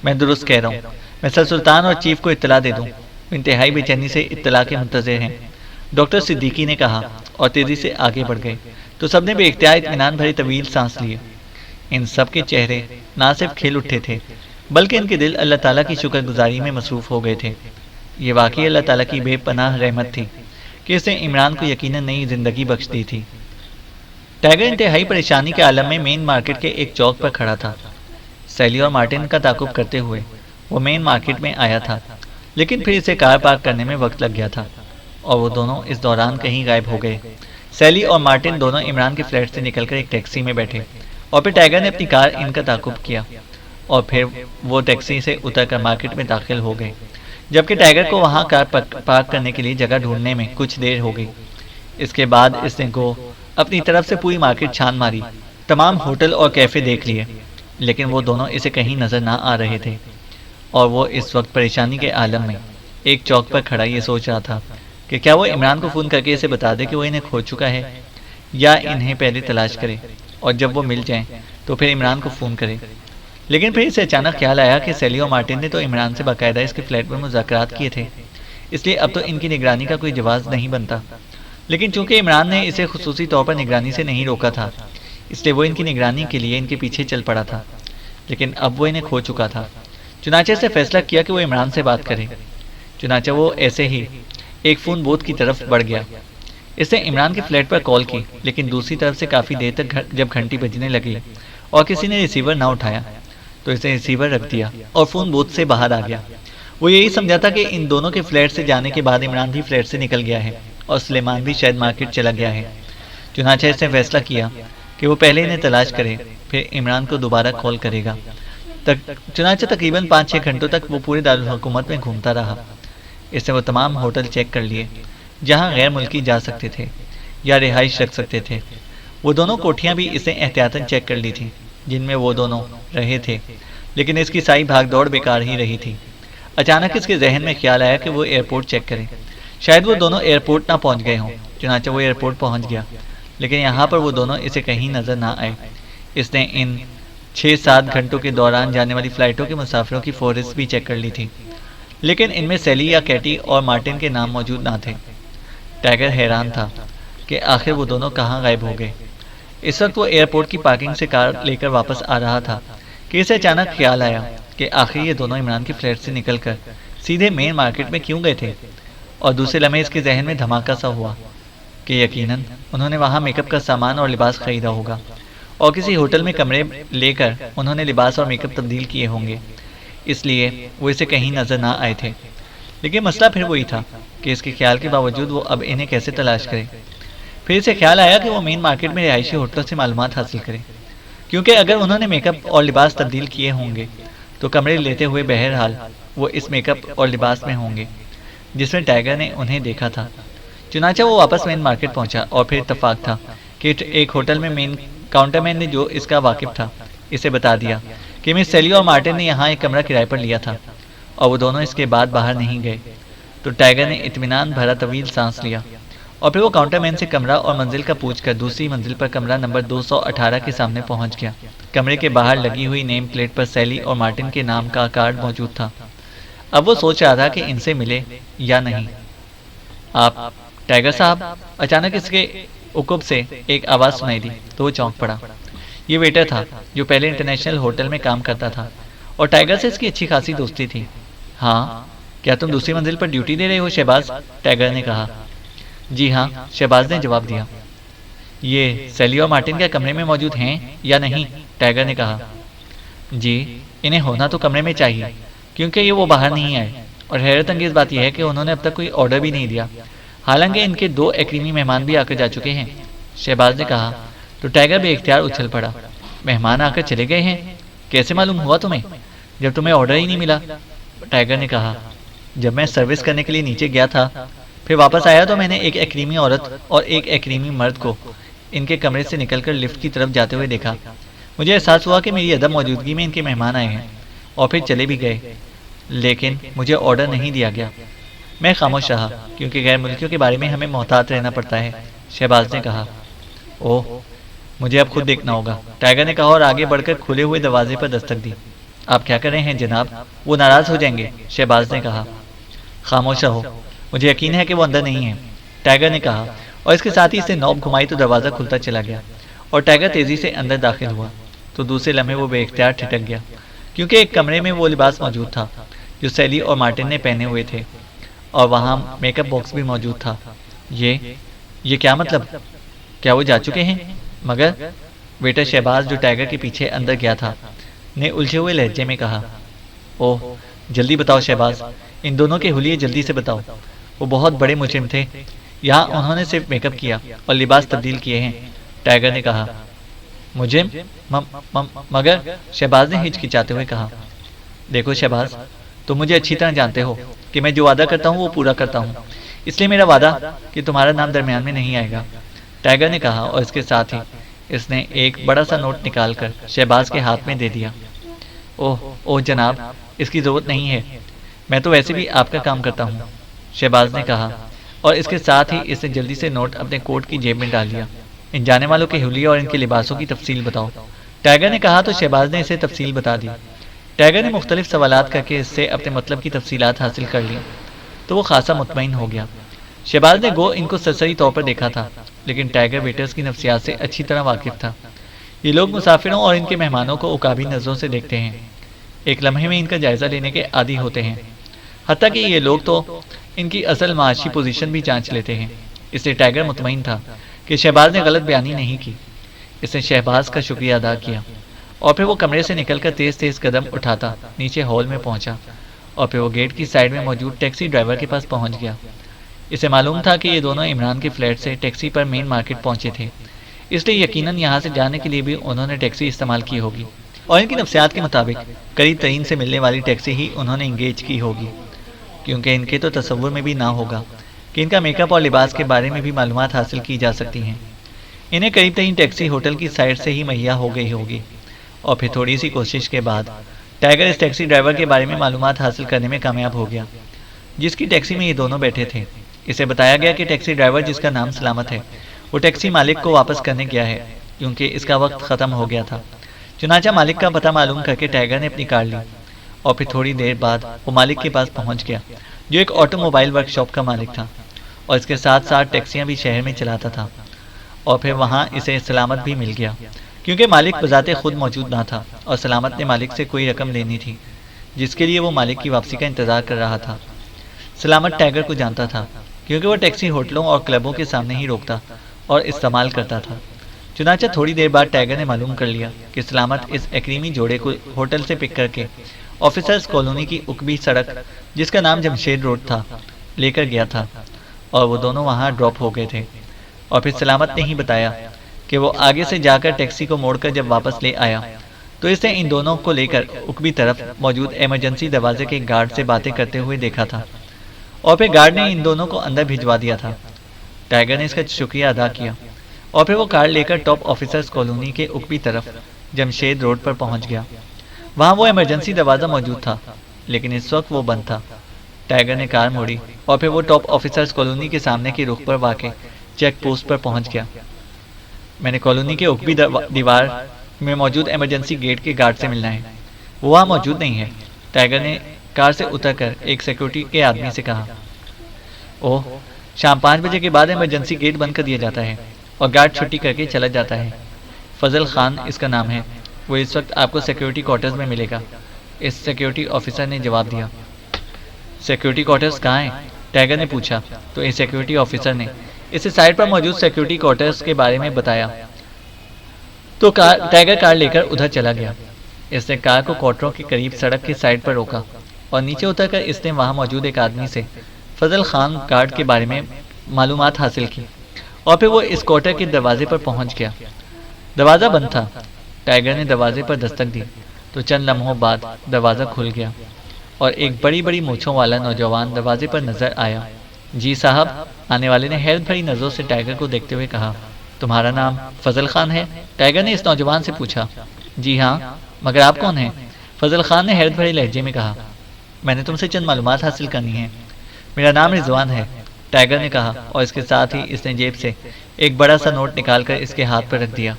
میں درست کہہ رہا ہوں، میں سر سلطان اور چیف کو اطلاع دے دوں۔ انتہائی بے چینی سے اطلاع کے منتظر ہیں، ڈاکٹر صدیقی نے کہا اور تیزی سے آگے بڑھ گئے۔ تو سب نے بے اختیار اطمینان بھری طویل سانس لیے۔ ان سب کے چہرے نہ صرف کھل اٹھے تھے بلکہ ان کے دل اللہ تعالیٰ کی شکر گزاری میں مصروف ہو گئے تھے۔ یہ واقعی اللہ تعالیٰ کی بے پناہ رحمت تھی کہ اس نے عمران کو یقیناً نئی زندگی بخش دی تھی۔ ٹائیگر انتہائی پریشانی کے عالم میں مین مارکیٹ کے ایک چوک پر کھڑا تھا۔ سیلی اور مارٹن کا تعاقب کرتے ہوئے وہ مین مارکیٹ میں آیا تھا، لیکن پھر اسے کار پارک کرنے میں وقت لگ گیا تھا اور وہ دونوں اس دوران کہیں غائب ہو گئے۔ سیلی اور مارٹن دونوں عمران کے فلیٹ سے نکل کر ایک ٹیکسی میں بیٹھے اور پھر ٹائیگر نے اپنی کار ان کا تعاقب کیا اور پھر وہ ٹیکسی سے اتر کر مارکیٹ میں داخل ہو گئے، جبکہ ٹائیگر کو وہاں کار پارک کرنے کے لیے جگہ ڈھونڈنے میں کچھ دیر ہو گئی۔ اس کے بعد اس نے کو اپنی طرف سے پوری مارکیٹ چھان ماری، تمام ہوٹل اور کیفے دیکھ لیے، لیکن وہ دونوں اسے کہیں نظر نہ آ رہے تھے اور وہ اس وقت پریشانی کے عالم میں ایک چوک پر کھڑا یہ سوچ رہا تھا کہ کیا وہ عمران کو فون کر کے اسے بتا دے کہ وہ انہیں کھو چکا ہے، یا انہیں پہلے تلاش کرے اور جب وہ مل جائیں تو پھر عمران کو فون کرے۔ لیکن پھر اسے اچانک خیال آیا کہ سیلی اور مارٹن نے تو عمران سے باقاعدہ اس کے فلیٹ میں مذاکرات کیے تھے، اس لیے اب تو ان کی نگرانی کا کوئی جواز نہیں بنتا۔ لیکن چونکہ عمران نے اسے خصوصی طور پر نگرانی سے نہیں روکا تھا، اس لیے وہ ان کی نگرانی کے لیے ان کے پیچھے چل پڑا تھا، لیکن اب وہ انہیں کھو چکا تھا۔ چنانچہ اسے فیصلہ کیا کہ وہ عمران سے بات کرے۔ چنانچہ وہ ایسے ہی ایک فون بوتھ کی طرف بڑھ گیا۔ اس نے عمران کے فلیٹ پر کال کی، لیکن دوسری طرف سے کافی دیر تک جب گھنٹی بجنے لگی اور کسی نے ریسیور نہ اٹھایا تو اس نے ریسیور رکھ دیا اور فون بوتھ سے باہر آ گیا۔ وہ یہی سمجھا تھا کہ ان دونوں کے فلیٹ سے جانے کے بعد عمران بھی فلیٹ سے نکل گیا ہے اور سلیمان بھی شاید مارکیٹ چلا گیا ہے۔ چنانچہ اس نے فیصلہ کیا کہ وہ پہلے انہیں تلاش کرے، پھر عمران کو دوبارہ کال کرے گا۔ چنانچہ تقریباً 5-6 گھنٹوں تک وہ پورے دارالحکومت میں گھومتا رہا۔ اس نے وہ تمام ہوٹل چیک کر لیے جہاں غیر ملکی جا سکتے تھے یا رہائش رکھ سکتے تھے۔ وہ دونوں کوٹھیاں بھی اس نے احتیاطاً چیک کر لی تھیں جن میں وہ دونوں رہے تھے، لیکن اس کی ساری بھاگ دوڑ بیکار ہی رہی تھی۔ اچانک اس کے ذہن میں خیال آیا کہ وہ ایئرپورٹ چیک کرے، شاید وہ دونوں ایئرپورٹ نہ پہنچ گئے ہوں۔ چنانچہ وہ ایئرپورٹ پہنچ گیا، لیکن یہاں پر وہ دونوں اسے کہیں نظر نہ آئے۔ اس نے ان 6-7 گھنٹوں کے دوران جانے والی فلائٹوں کے مسافروں کی فہرست بھی چیک کر لی تھی، لیکن ان میں سیلی یا کیٹی اور مارٹن کے نام موجود نہ تھے۔ ٹائیگر حیران تھا کہ آخر وہ دونوں کہاں غائب ہو گئے۔ اس وقت وہ ایئرپورٹ کی پارکنگ سے کار لے کر واپس آ رہا تھا کہ اسے اچانک خیال آیا کہ آخر یہ دونوں عمران کے فلیٹ سے نکل کر سیدھے مین مارکیٹ میں کیوں گئے تھے، اور دوسرے لمحے اس کے ذہن میں دھماکہ سا ہوا کہ یقیناً انہوں نے وہاں میک اپ کا سامان اور لباس خریدا ہوگا اور کسی ہوٹل میں کمرے لے کر انہوں نے لباس اور میک اپ تبدیل کیے ہوں گے، اس لیے وہ اسے کہیں نظر نہ آئے تھے۔ لیکن مسئلہ پھر وہی تھا کہ اس کے خیال کے باوجود وہ اب انہیں کیسے تلاش کرے۔ پھر اسے خیال آیا کہ وہ مین مارکیٹ میں رہائشی ہوٹلوں سے معلومات حاصل کرے، کیونکہ اگر انہوں نے میک اپ اور لباس تبدیل کیے ہوں گے تو کمرے لیتے ہوئے بہرحال وہ اس میک اپ اور لباس میں ہوں گے جس میں ٹائیگر نے انہیں دیکھا تھا۔ چنانچہ وہ واپس مین مارکیٹ پہنچا اور پھر اتفاق تھا کہ ایک ہوٹل میں مین کاؤنٹر مین نے جو اس کا واقف تھا اسے بتا دیا کہ مس سیلی اور مارٹن نے یہاں ایک کمرہ کرائے پر لیا تھا اور وہ دونوں اس کے بعد باہر نہیں گئے۔ تو ٹائیگر نے اطمینان بھرا طویل سانس لیا اور پھر وہ کاؤنٹر مین سے کمرہ اور منزل کا پوچھ کر دوسری منزل پر کمرہ نمبر 218 کے سامنے پہنچ گیا۔ کمرے کے باہر لگی ہوئی نیم پلیٹ پر سیلی اور مارٹن کے نام کا کارڈ موجود تھا۔ اب وہ سوچ رہا تھا کہ ان سے ملے یا نہیں۔ آپ ٹائیگر صاحب، اچانک اس کے عقب سے ایک آواز سنائی دی تو وہ چونک پڑا۔ یہ ویٹر تھا جو پہلے انٹرنیشنل ہوٹل میں کام کرتا تھا اور ٹائیگر سے اس کی اچھی خاصی دوستی تھی۔ ہاں، کیا تم دوسری منزل پر ڈیوٹی دے رہے ہو شہباز؟ ٹائیگر نے کہا۔ جی ہاں، شہباز نے جواب دیا۔ یہ سیلی اور مارٹن کیا کمرے میں موجود ہیں یا نہیں؟ ٹائیگر نے کہا۔ جی، انہیں ہونا تو کمرے میں چاہیے کیونکہ یہ وہ باہر نہیں آئے، اور حیرت انگیز بات یہ ہے کہ انہوں نے اب تک کوئی آرڈر بھی نہیں دیا، حالانکہ ان کے 2 ایکریمی مہمان بھی آ کر جا چکے ہیں، شہباز نے کہا۔ تو ٹائیگر بے اختیار اچھل پڑا۔ مہمان آ کر چلے گئے ہیں؟ کیسے معلوم ہوا تمہیں جب تمہیں آرڈر ہی نہیں ملا؟ ٹائیگر نے کہا۔ جب میں سروس کرنے کے لیے نیچے گیا تھا پھر واپس آیا تو میں نے ایک ایکریمی عورت اور ایک ایکریمی مرد کو ان کے کمرے سے نکل کر لفٹ کی طرف جاتے ہوئے دیکھا۔ مجھے احساس ہوا کہ میری عدم موجودگی میں ان کے مہمان آئے ہیں اور پھر چلے بھی گئے، لیکن مجھے آرڈر نہیں دیا گیا۔ میں خاموش رہا کیونکہ غیر ملکیوں کے بارے میں ہمیں محتاط رہنا پڑتا ہے۔ شہباز نے کہا، اوہ مجھے اب خود دیکھنا ہوگا، ٹائیگر نے کہا اور آگے بڑھ کر کھلے ہوئے دروازے پر دستک دی۔ آپ کیا کر رہے ہیں جناب؟ وہ ناراض ہو جائیں گے، شہباز نے کہا۔ خاموش رہو، مجھے یقین ہے کہ وہ اندر نہیں ہے، ٹائیگر نے کہا، اور اس کے ساتھ ہی اس نے نوب گھمائی تو دروازہ کھلتا چلا گیا اور ٹائیگر تیزی سے اندر داخل ہوا تو دوسرے لمحے وہ بے اختیار ٹھٹک گیا کیونکہ ایک کمرے میں وہ لباس موجود تھا جو سیلی اور مارٹن نے پہنے ہوئے تھے، اور وہاں میک اپ باکس بھی موجود تھا۔ یہ کیا مطلب؟ کیا وہ جا چکے ہیں؟ مگر ویٹر شہباز جو ٹائیگر کے پیچھے اندر گیا تھا نے الجھے ہوئے لہجے میں کہا، اوہ جلدی بتاؤ شہباز، ان دونوں کے حلیے جلدی سے بتاؤ، وہ بہت بڑے مجرم تھے، یہاں انہوں نے صرف میک اپ کیا اور لباس تبدیل کیے ہیں، ٹائیگر نے کہا۔ مجرم؟ مگر شہباز نے ہچکچاتے ہوئے کہا، دیکھو شہباز، تم مجھے اچھی طرح جانتے ہو کہ میں جو وعدہ کرتا ہوں وہ پورا کرتا ہوں، اس لیے میرا وعدہ کہ تمہارا نام درمیان میں نہیں آئے گا، ٹائیگر نے کہا، اور اس کے ساتھ ہی اس نے ایک بڑا سا نوٹ نکال کر شہباز کے ہاتھ میں دے دیا۔ اوہ جناب، اس کی ضرورت نہیں ہے، میں تو ویسے بھی آپ کا کام کرتا ہوں، شہباز نے کہا، اور اس کے ساتھ ہی اس نے جلدی سے نوٹ اپنے کوٹ کی جیب میں ڈال دیا۔ ان جانے والوں کے حلیے اور ان کے لباسوں کی تفصیل بتاؤ، ٹائیگر نے کہا تو شہباز نے اسے تفصیل بتا دی۔ ٹائیگر نے مختلف سوالات کر کے اس سے اپنے مطلب کی تفصیلات حاصل کر لی تو وہ خاصا مطمئن ہو گیا۔ شہباز نے گو ان کو سرسری طور پر دیکھا تھا، لیکن ٹائیگر ویٹرز کی نفسیات سے اچھی طرح واقف تھا۔ یہ لوگ مسافروں اور ان کے مہمانوں کو عقابی نظروں سے دیکھتے ہیں، ایک لمحے میں ان کا جائزہ لینے کے عادی ہوتے ہیں، حتیٰ کہ یہ لوگ تو ان کی اصل معاشی پوزیشن بھی جانچ لیتے ہیں۔ اس لیے ٹائیگر مطمئن تھا کہ شہباز نے غلط بیانی نہیں کی۔ اس نے شہباز کا شکریہ ادا کیا اور پھر وہ کمرے سے نکل کر تیز تیز قدم اٹھاتا نیچے ہال میں پہنچا، اور پھر وہ گیٹ کی سائڈ میں موجود ٹیکسی ڈرائیور کے پاس پہنچ گیا۔ اسے معلوم تھا کہ یہ دونوں عمران کے فلیٹ سے ٹیکسی پر مین مارکیٹ پہنچے تھے، اس لیے یقیناً یہاں سے جانے کے لیے بھی انہوں نے ٹیکسی استعمال کی ہوگی، اور ان کی نفسیات کے مطابق قریب ترین سے ملنے والی ٹیکسی ہی انہوں نے انگیج کی ہوگی، کیونکہ ان کے تو تصور میں بھی نہ ہوگا کہ ان کا میک اپ اور لباس کے بارے میں بھی معلومات حاصل کی جا سکتی ہیں۔ انہیں قریب ترین ٹیکسی ہوٹل کی سائڈ سے ہی مہیا ہو گئی ہوگی، اور پھر تھوڑی سی کوشش کے بعد ٹائیگر اس ٹیکسی ڈرائیور کے بارے میں معلومات حاصل کرنے میں کامیاب ہو گیا، جس کی ٹیکسی میں یہ دونوں بیٹھے تھے۔ اسے بتایا گیا کہ ٹیکسی ڈرائیور جس کا نام سلامت ہے وہ ٹیکسی مالک کو واپس کرنے گیا ہے کیونکہ اس کا وقت ختم ہو گیا تھا۔ چنانچہ مالک کا پتہ معلوم کر کے ٹائیگر نے اپنی کار لی اور پھر تھوڑی دیر بعد وہ مالک کے پاس پہنچ گیا جو ایک آٹو موبائل ورک شاپ کا مالک تھا اور اس کے ساتھ ساتھ ٹیکسیاں بھی شہر میں چلاتا تھا، اور پھر وہاں اسے سلامت بھی مل گیا کیونکہ مالک بذات خود موجود نہ تھا اور سلامت نے مالک سے کوئی رقم لینی تھی جس کے لیے وہ مالک کی واپسی کا انتظار کر رہا تھا۔ سلامت ٹائیگر کو جانتا تھا کیونکہ وہ ٹیکسی ہوٹلوں اور کلبوں کے سامنے ہی روکتا اور استعمال کرتا تھا۔ چنانچہ تھوڑی دیر بعد ٹائیگر نے معلوم کر لیا کہ سلامت اس ایکریمی جوڑے کو ہوٹل سے پک کر کے آفیسرز کالونی کی عقبی سڑک جس کا نام جمشید روڈ تھا لے کر گیا تھا، اور وہ دونوں وہاں ڈراپ ہو گئے تھے۔ اور پھر سلامت نے ہی بتایا کہ وہ آگے سے جا کر ٹیکسی کو موڑ کر جب واپس لے آیا تو اس نے ان دونوں کو لے کر عقبی طرف موجود ایمرجنسی دروازے کے گارڈ سے باتیں کرتے ہوئے دیکھا تھا، اور پھر گارڈ نے ان دونوں کو اندر بھجوا دیا تھا۔ ٹائیگر نے اس کا شکریہ ادا کیا اور پھر وہ کار لے کر ٹاپ آفیسرز کالونی کے عقبی طرف جمشید روڈ پر پہنچ گیا۔ وہاں وہ ایمرجنسی دروازہ موجود تھا لیکن اس وقت وہ بند تھا۔ ٹائیگر نے کار موڑی اور پھر وہ ٹاپ آفیسرز کالونی کے سامنے کے رخ پر واقع چیک پوسٹ پر پہنچ گیا۔ میں نے کالونی کے عقبی دیوار میں موجود ایمرجنسی گیٹ کے گارڈ سے ملنا ہے، وہ وہاں موجود نہیں ہے، ٹائیگر نے کار سے اتر کر ایک سیکورٹی کے آدمی سے کہا۔ اوہ، شام 5 بجے کے بعد ایمرجنسی گیٹ بند کر دیا جاتا ہے اور گارڈ چھٹی کر کے چلا جاتا ہے۔ فضل خان اس کا نام ہے، وہ اس وقت آپ کو سیکورٹی کوارٹرز میں ملے گا، اس سیکورٹی آفیسر نے جواب دیا۔ سیکورٹی کوارٹرز کہاں ہیں؟ ٹائیگر نے پوچھا تو اس سیکورٹی آفیسر نے اسے سائٹ پر موجود سیکورٹی کوارٹرز کے بارے میں بتایا تو ٹائیگر کار لے کر ادھر چلا گیا۔ اس نے کار کو کوارٹروں کے قریب سڑک کی سائڈ پر روکا اور نیچے اتر کر اس نے وہاں موجود ایک آدمی سے فضل خان گارڈ کے بارے میں معلومات حاصل کی، اور پھر وہ اس کوارٹر کے دروازے پر پہنچ گیا۔ دروازہ بند تھا۔ ٹائیگر نے دروازے پر دستک دی تو چند لمحوں بعد دروازہ کھل گیا اور ایک بڑی بڑی مونچھوں والا نوجوان دروازے پر نظر آیا۔ جی صاحب، آنے والے نے حیرت بھری نظروں سے ٹائیگر کو دیکھتے ہوئے کہا۔ تمہارا نام فضل خان ہے؟ ٹائیگر نے اس نوجوان سے پوچھا۔ جی ہاں، مگر آپ کون ہیں؟ فضل خان نے حیرت بھرے لہجے میں کہا۔ میں نے تم سے چند معلومات حاصل کرنی ہیں۔ میرا نام رضوان ہے، ٹائیگر نے کہا، اور اس کے ساتھ ہی اس نے جیب سے ایک بڑا سا نوٹ نکال کر اس کے ہاتھ پر رکھ دیا۔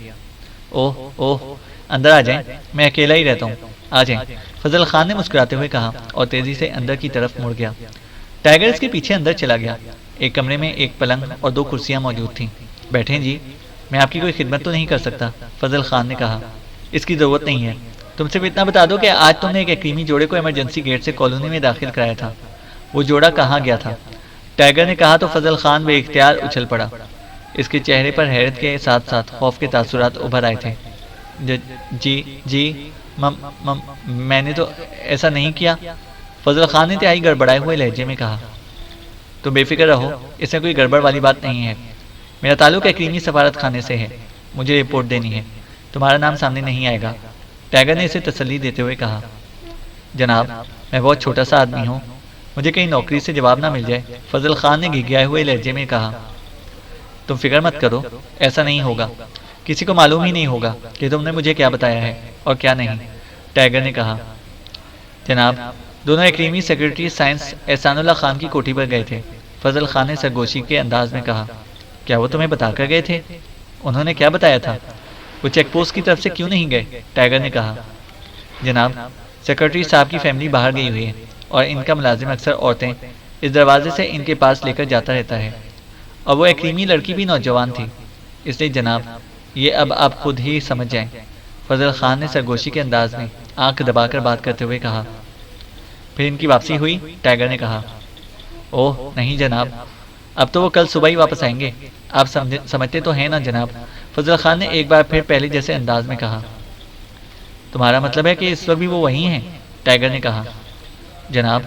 اوہ اوہ، اندر آ جائیں، میں اکیلا ہی رہتا ہوں، آ جائیں، فضل خان نے مسکراتے ہوئے کہا اور تیزی سے اندر کی طرف مڑ گیا۔ ٹائیگر اس کے پیچھے اندر چلا گیا۔ ایک کمرے میں ایک پلنگ اور 2 کرسیاں موجود تھیں۔ بیٹھیں جی، میں آپ کی کوئی خدمت تو نہیں کر سکتا، فضل خان نے کہا۔ اس کی ضرورت نہیں ہے، تم صرف اتنا بتا دو کہ آج تم نے ایک یتیمی جوڑے کو ایمرجنسی گیٹ سے کالونی میں داخل کرایا تھا، وہ جوڑا کہاں گیا تھا؟ ٹائیگر نے کہا تو فضل خان بے اختیار اچھل پڑا۔ اس کے چہرے پر حیرت کے ساتھ ساتھ خوف کے تاثرات ابھر آئے تھے۔ جی میں نے تو ایسا نہیں کیا، فضل خان نے تہائی گڑبڑائے ہوئے لہجے میں کہا۔ تو بے فکر رہو، اس میں کوئی گڑبڑ والی بات نہیں ہے۔ میرا تعلق ایکریمی سفارت خانے سے ہے، مجھے رپورٹ دینی ہے، تمہارا نام سامنے نہیں آئے گا، ٹائیگر نے اسے تسلی دیتے ہوئے کہا۔ جناب، میں بہت چھوٹا سا آدمی ہوں، مجھے کہیں نوکری سے جواب نہ مل جائے، فضل خان نے گھگھیائے ہوئے لہجے میں کہا۔ تم فکر مت کرو، ایسا نہیں ہوگا، کسی کو معلوم ہی نہیں ہوگا کہ تم نے مجھے کیا بتایا ہے اور کیا نہیں، ٹائیگر نے کہا۔ جناب، دونوں ایکریمی سیکرٹری سائنس احسان اللہ خان کی کوٹھی پر گئے تھے، فضل خان نے سرگوشی کے انداز میں کہا۔ کیا وہ تمہیں بتا کر گئے تھے؟ انہوں نے کیا بتایا تھا؟ وہ چیک پوسٹ کی طرف سے کیوں نہیں گئے؟ ٹائیگر نے کہا۔ جناب، سیکرٹری صاحب کی فیملی باہر گئی ہوئی ہے اور ان کا ملازم اکثر عورتیں اس دروازے سے ان کے پاس لے کر جاتا رہتا ہے، اور وہ ایکریمی لڑکی بھی نوجوان تھی، اس لیے جناب یہ اب آپ خود ہی سمجھ جائیں، فضل خان نے سرگوشی کے انداز میں آنکھ دبا کر بات کرتے ہوئے کہا۔ پھر ان کی واپسی ہوئی؟ ٹائیگر نے کہا۔ اوہ نہیں جناب، اب تو وہ کل صبح ہی واپس آئیں گے، آپ سمجھتے تو ہیں نا جناب، فضل خان نے ایک بار پھر پہلے جیسے انداز میں کہا۔ تمہارا مطلب ہے کہ اس وقت بھی وہ وہیں ہیں؟ ٹائیگر نے کہا۔ جناب،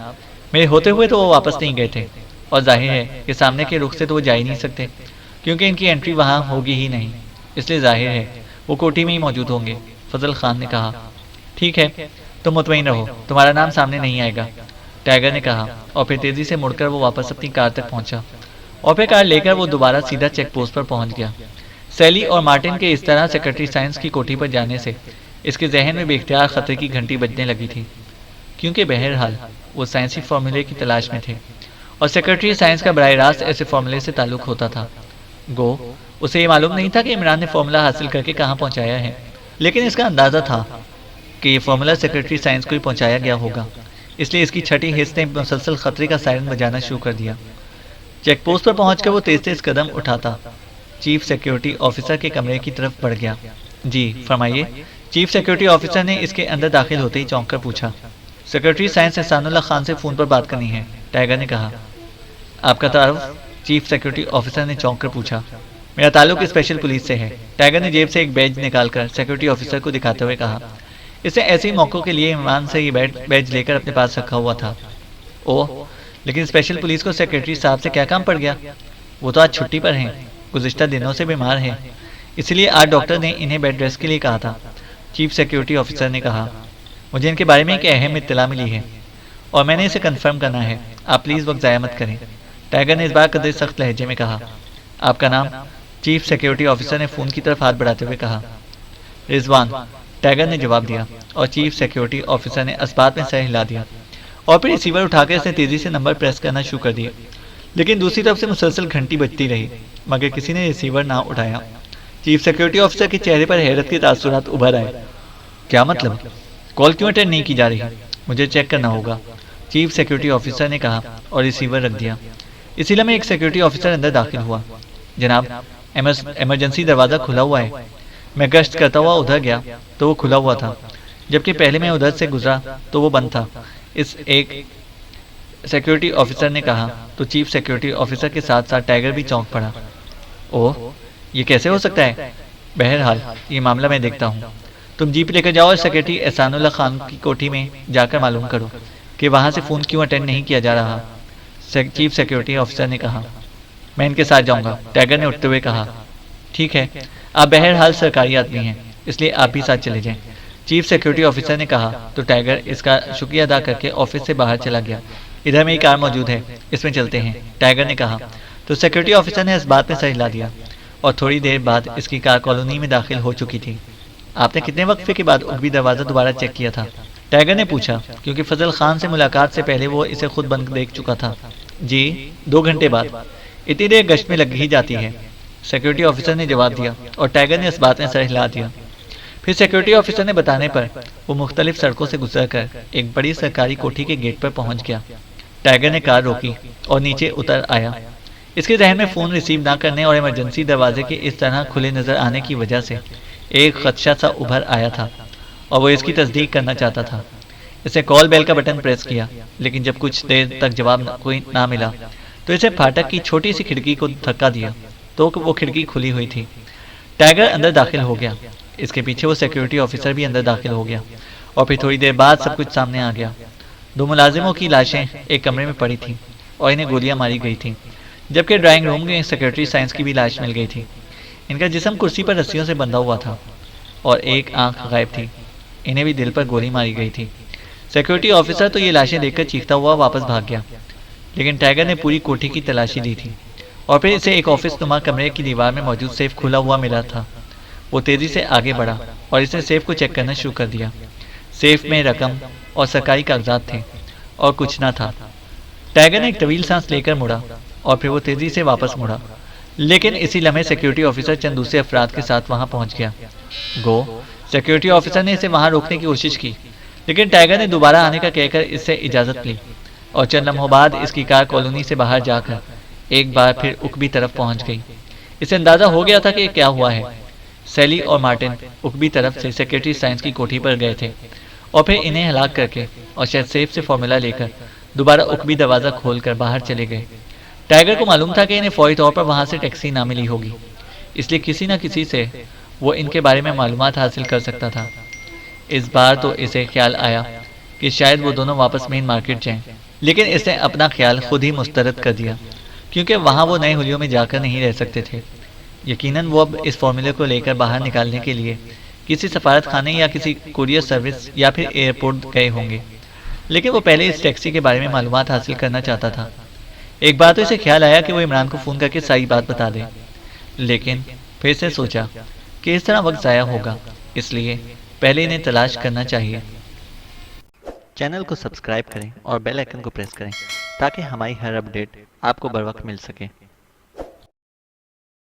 میرے ہوتے ہوئے تو وہ واپس نہیں گئے تھے، اور ظاہر ہے کہ سامنے کے رخ سے تو وہ جا ہی نہیں سکتے، کیونکہ ان کی انٹری وہاں ہوگی ہی نہیں، اس لیے ظاہر ہے وہ کوٹھی میں ہی موجود ہوں گے، فضل خان نے کہا۔ ٹھیک ہے، تم مطمئن رہو، تمہارا نام سامنے نہیں آئے گا، ٹائیگر نے کہا، اور پھر تیزی سے مڑ کر وہ واپس اپنی کار تک پہنچا، اور پھر کار لے کر وہ دوبارہ سیدھا چیک پوسٹ پر پہنچ گیا۔ سیلی اور مارٹن کے اس طرح سیکرٹری سائنس کی کوٹھی پر جانے سے اس کے ذہن میں بے اختیار خطرے کی گھنٹی بجنے لگی تھی، کیونکہ بہرحال وہ سائنسی فارمولے کی تلاش میں تھے، اور سیکرٹری سائنس کا براہ راست ایسے فارمولے سے تعلق ہوتا تھا۔ گو اسے یہ معلوم نہیں تھا کہ عمران نے فارمولا حاصل کر کے کہاں پہنچایا ہے، لیکن اس کا اندازہ تھا کہ یہ فارمولا سیکرٹری سائنس کو ہی پہنچایا گیا ہوگا، اس لیے اس کی چھٹی حص نے مسلسل خطرے کا سائرن بجانا شروع کر دیا۔ چیک پوسٹ پر پہنچ کر وہ تیز تیز قدم اٹھاتا چیف سیکیورٹی آفیسر کے کمرے کی طرف بڑھ گیا۔ جی فرمائیے، چیف سیکیورٹی آفیسر نے اس کے اندر داخل ہوتے ہی چونک کر پوچھا۔ سیکرٹری سائنس احسان اللہ خان سے فون پر بات کرنی ہے، ٹائیگر نے کہا۔ آپ کا تعارف؟ چیف سیکیورٹی آفیسر نے چونک کر پوچھا۔ میرا تعلق اسپیشل پولیس سے ہے، ٹائیگر نے جیب سے ایک بیج نکال کر سیکیورٹی آفیسر کو دکھاتے ہوئے کہا۔ اس نے ایسے ہی موقعوں کے لیے عمران سے یہ بیج لے کر اپنے پاس رکھا ہوا تھا۔ اوہ، لیکن اسپیشل پولیس کو سیکرٹری صاحب سے کیا کام پڑ گیا؟ وہ تو آج چھٹی پر ہیں، گزشتہ دنوں سے بیمار ہیں، اس لیے آج ڈاکٹر نے انہیں بیڈ ریسٹ کے لیے کہا تھا، چیف سیکیورٹی آفیسر نے کہا۔ مجھے ان کے بارے میں ایک اہم اطلاع ملی ہے اور میں نے اسے کنفرم کرنا ہے، آپ پلیز وقت ضائع مت کریں، ٹائیگر نے اس بار قدر سخت لہجے میں کہا۔ آپ کا نام؟ چیف سیکیورٹی آفیسر نے فون کی طرف ہاتھ بڑھاتے ہوئے کہا۔ رضوان، ٹائیگر نے جواب دیا، اور چیف سیکیورٹی آفیسر نے اسبات میں سر ہلا دیا، اور پھر ریسیور اٹھا کر اس نے تیزی سے نمبر پریس کرنا شروع کر دیا، لیکن دوسری طرف سے مسلسل گھنٹی بجتی رہی مگر کسی نے ریسیور نہ اٹھایا۔ چیف سیکیورٹی آفیسر کے چہرے پر حیرت کے تاثرات ابھر آئے۔ کیا مطلب؟ کال کیوں اٹینڈ نہیں کی جا رہی؟ مجھے چیک کرنا ہوگا، چیف سیکیورٹی آفیسر نے کہا اور ریسیور رکھ دیا۔ اسی لمحے ایک سیکیورٹی آفیسر اندر داخل ہوا۔ جناب، ایمرجنسی دروازہ کھلا ہوا ہے، میں گشت کرتا ہوا ادھر گیا تو وہ کھلا ہوا تھا، جبکہ پہلے میں ادھر سے گزرا تو وہ بند تھا، اس ایک سیکیورٹی آفیسر نے کہا تو چیف سیکیورٹی آفیسر کے ساتھ ساتھ ٹائیگر بھی چونک پڑا۔ اوہ، یہ کیسے ہو سکتا ہے؟ بہرحال یہ معاملہ میں دیکھتا ہوں، تم جیپ لے کر جاؤ اور سیکیورٹی احسان اللہ خان کی کوٹھی میں جا کر معلوم کرو کہ وہاں سے فون کیوں اٹینڈ نہیں کیا جا رہا، چیف سیکیورٹی آفیسر نے کہا۔ میں ان کے ساتھ جاؤں گا، ٹائیگر نے اٹھتے ہوئے کہا۔ ٹھیک ہے، آپ بہرحال سرکاری آدمی ہیں، اس لیے آپ بھی ساتھ چلے جائیں، چیف سیکیورٹی آفیسر نے کہا تو ٹائیگر اس کا شکریہ ادا کر کے آفس سے باہر چلا گیا۔ ادھر میری کار موجود ہے، اس میں چلتے ہیں، ٹائیگر نے کہا تو سیکیورٹی آفیسر نے اس بات میں سر ہلا دیا، اور تھوڑی دیر بعد اس کی کار کالونی میں داخل ہو چکی تھی۔ آپ نے کتنے وقفے کے بعد عقبی دروازہ دوبارہ چیک کیا تھا؟ ٹائیگر نے پوچھا، کیونکہ فضل خان سے ملاقات سے پہلے وہ اسے خود بند دیکھ چکا تھا۔ جی 2 گھنٹے بعد۔ اتنی دیر گشت میں لگ ہی جاتی ہے، سیکورٹی آفیسر نے جواب دیا، اور ٹائیگر نے اس بات میں سر ہلا دیا۔ پھر سیکورٹی آفیسر نے بتانے پر وہ مختلف سڑکوں سے گزر کر ایک بڑی سرکاری کوٹھی کے گیٹ پر پہنچ گیا۔ ٹائیگر نے کار روکی اور نیچے اتر آیا۔ اس کے ذہن میں فون ریسیو نہ کرنے اور ایمرجنسی دروازے کے اس طرح کھلے نظر آنے کی وجہ سے ایک خدشہ سا ابھر آیا تھا، اور وہ اس کی تصدیق کرنا چاہتا تھا۔ اس نے کال بیل کا بٹن پریس کیا، لیکن جب کچھ دیر تک جواب کوئی نہ ملا تو اسے پھاٹک کی چھوٹی سی کھڑکی کو دھکا دیا تو وہ کھڑکی کھلی ہوئی تھی۔ ٹائیگر اندر داخل ہو گیا۔ اس کے پیچھے وہ سیکورٹی آفیسر بھی اندر داخل ہو گیا، اور پھر تھوڑی دیر بعد سب کچھ سامنے آ گیا۔ 2 ملازموں کی لاشیں ایک کمرے میں پڑی تھیں اور انہیں گولیاں ماری گئی تھیں، جبکہ ڈرائنگ روم میں سیکرٹری سائنس کی بھی لاش مل گئی تھی۔ ان کا جسم کرسی پر رسیوں سے بندھا ہوا تھا اور ایک آنکھ غائب تھی۔ انہیں بھی دل پر گولی ماری گئی تھی۔ سیکورٹی آفیسر تو یہ لاشیں دیکھ کر چیختا ہوا واپس بھاگ گیا، لیکن ٹائیگر نے پوری کوٹھی کی تلاشی دی تھی، اور پھر اسے ایک آفس نما کمرے کی دیوار میں موجود سیف کھلا ہوا ملا تھا۔ وہ تیزی سے آگے بڑھا اور اس نے سیف کو چیک کرنا شروع کر دیا۔ سیف میں رقم اور سرکاری کاغذات تھے اور کچھ نہ تھا۔ ٹائیگر نے ایک طویل سانس لے کر مڑا، اور پھر وہ تیزی سے واپس مڑا، لیکن اسی لمحے سیکورٹی آفیسر چند دوسرے افراد کے ساتھ وہاں پہنچ گیا۔ سیکورٹی آفیسر نے اسے وہاں روکنے کی کوشش کی، لیکن ٹائیگر نے دوبارہ آنے کا کہہ کر اس سے اجازت لی، اور چند لمحوں بعد اس کی کار کالونی سے باہر جا کر ایک بار پھر عقبی طرف پہنچ گئی۔ اسے اندازہ ہو گیا تھا کہ کیا ہوا ہے۔ سیلی اور مارٹن عقبی طرف سے سیکرٹری سائنس کی کوٹھی پر گئے تھے، اور پھر انہیں ہلاک کر کے اور شاید سیف سے فارمولا لے کر دوبارہ عقبی دروازہ کھول کر باہر چلے گئے۔ ٹائیگر کو معلوم تھا کہ انہیں فوری طور پر وہاں سے ٹیکسی نہ ملی ہوگی، اس لیے کسی نہ کسی سے وہ ان کے بارے میں معلومات حاصل کر سکتا تھا۔ اس بار تو اسے خیال آیا کہ شاید وہ دونوں واپس مین مارکیٹ جائیں، لیکن اس نے اپنا خیال خود ہی مسترد کر دیا، کیونکہ وہاں وہ نئے حلیوں میں جا کر نہیں رہ سکتے تھے۔ یقیناً وہ اب اس فارمولے کو لے کر باہر نکالنے کے لیے کسی سفارت خانے یا کسی کوریئر سروس یا پھر ایئرپورٹ گئے ہوں گے، لیکن وہ پہلے اس ٹیکسی کے بارے میں معلومات حاصل کرنا چاہتا تھا۔ ایک بار تو اسے خیال آیا کہ وہ عمران کو فون کر کے ساری بات بتا دے، لیکن پھر سے سوچا کہ اس طرح وقت ضائع ہوگا، اس لیے پہلے انہیں تلاش کرنا چاہیے۔ چینل کو سبسکرائب کریں اور بیل آئیکن کو پریس کریں تاکہ ہماری ہر اپڈیٹ آپ کو بر وقت مل سکے۔